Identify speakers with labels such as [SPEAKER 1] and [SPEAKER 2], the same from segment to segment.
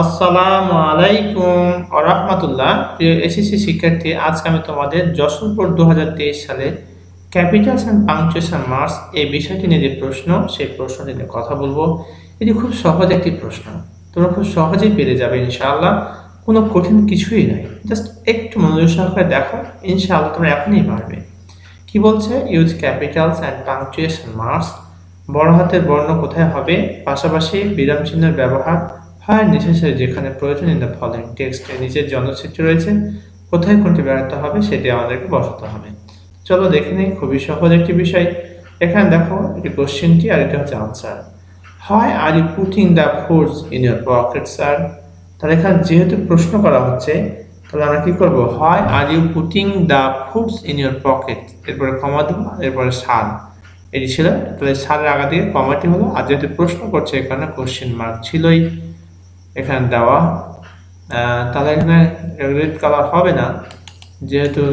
[SPEAKER 1] আসসালামু আলাইকুম ওয়া রাহমাতুল্লাহ। প্রিয় এসএসসি শিক্ষার্থী, আজকে আমি তোমাদের যশোর বোর্ড 2023 সালে ক্যাপিটালস এন্ড পাংচুয়েশন মার্কস এই বিষয়টি নিয়ে যে প্রশ্ন, সেই প্রশ্নটি নিয়ে কথা বলবো। এটি খুব সহজ একটি প্রশ্ন, তোমরা খুব সহজেই পেরে যাবে ইনশাআল্লাহ। কোনো কঠিন কিছুই নাই, জাস্ট একটু মনোযোগ সহকারে দেখো, ইনশাআল্লাহ তোমরা এখনই পারবে। কি বলছে? Use capitals and punctuation marks. বড় হাতের বর্ণ কোথায় হবে? পাশাপাশি বিরাম চিহ্নের ব্যবহার হয় নেসেসারি, যেখানে প্রয়োজন। ইন দ্য ফলোইং টেক্সটের নিচের যে অনুচ্ছেদটি রয়েছে, কোথায় কোনটি ব্যবহৃত হবে সেটি আমাদেরকে বসাতে হবে। চলো দেখে নিই, খুবই সহজ একটি বিষয়। এখানে দেখো, এটি কোশ্চেনটি আর এটা হচ্ছে answer. Why are you putting the foods in your pocket sir. তাহলে এখানে যেহেতু প্রশ্ন করা হচ্ছে, তাহলে আমরা কি করব? Why are you putting the foods in your pocket, এরপরে কমা দেবো, এরপরে সার। এটি ছিল, তাহলে সারের আগা দিয়ে কমাটি হলো। আর যেহেতু প্রশ্ন করছে, এখানে কোশ্চেন মার্ক ছিলই এখানে দেওয়া। তাহলে এখানে রেড কালার হবে না, যেহেতু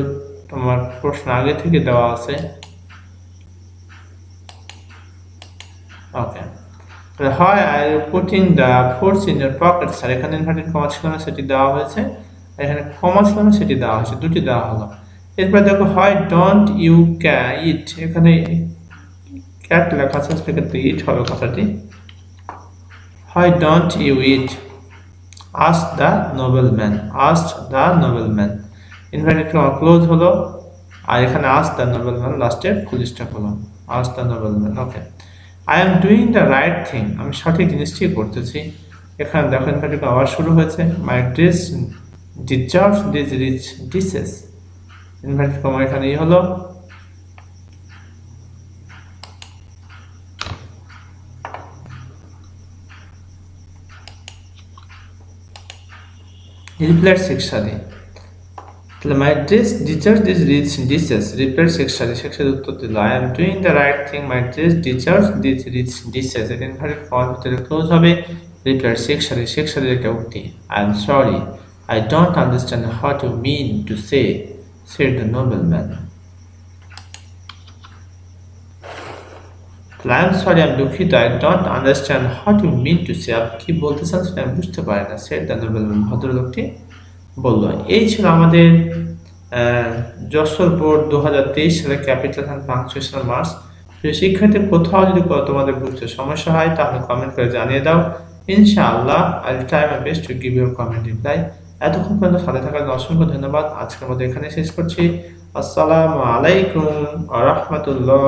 [SPEAKER 1] তোমার প্রশ্ন আগে থেকে দেওয়া আছে। ওকে, তাহলে হয় I putting the foods in your pocket sir. এখানে ইনভার্টেড কমা ছিল না, সেটি দেওয়া হয়েছে। এখানে কমা ছিল না, সেটি দেওয়া হয়েছে, দুটি দেওয়া হলো। এরপর দেখো, হয় ডোন্ট ইউ ইট। এখানে ক্যাট লেখা আছে, সেক্ষেত্রে ইট হবে কথাটি। Why don't you eat asked the nobleman, asked the nobleman, inverted comma close হলো, আর এখানে asked the nobleman লাস্টে ফুল স্টপ হলো, asked the nobleman। Okay, I am doing the right thing, আমি সঠিক জিনিসটি করতেছি। এখানে দেখো ইনভার্টেড কমা আবার শুরু হয়েছে। my dress deserves these rich dishes, inverted comma এখানে এই হলো। রিপ্লাই সেকশনে, তাহলে my dress discharge this rich dishes, reply সেকশনে, সেকশনের উত্তর দিল I am doing the right thing, my dress discharge this rich dishes. এটা ইনভার্টেড কমার ভিতরে ক্লোজ হবে। রিপ্লাই সেকশনে, সেকশনের একটা উক্তি। I am sorry, I don't understand what you mean to say, said the nobleman. I am sorry, আমি দুঃখিত, I don't understand what you mean to say, আপনি কি বলতে চান সেটা আমি বুঝতে পারি না, said the nobleman, ভদ্রলোকটি বলল। এই ছিল আমাদের যশোর বোর্ড 2023 সালে ক্যাপিটাল এন্ড পাংচুয়েশন মার্কস। শিক্ষার্থী, কোথাও যদি তোমাদের বুঝতে সমস্যা হয়, তাহলে কমেন্ট করে জানিয়ে দাও। ইনশাআল্লাহ I will try my best to give you comment reply. এতক্ষণ পর্যন্ত সাথে থাকার জন্য অসংখ্য ধন্যবাদ। আজকের মতো এখানে শেষ করছি। আসসালামু আলাইকুম ওয়া রাহমাতুল্লাহ।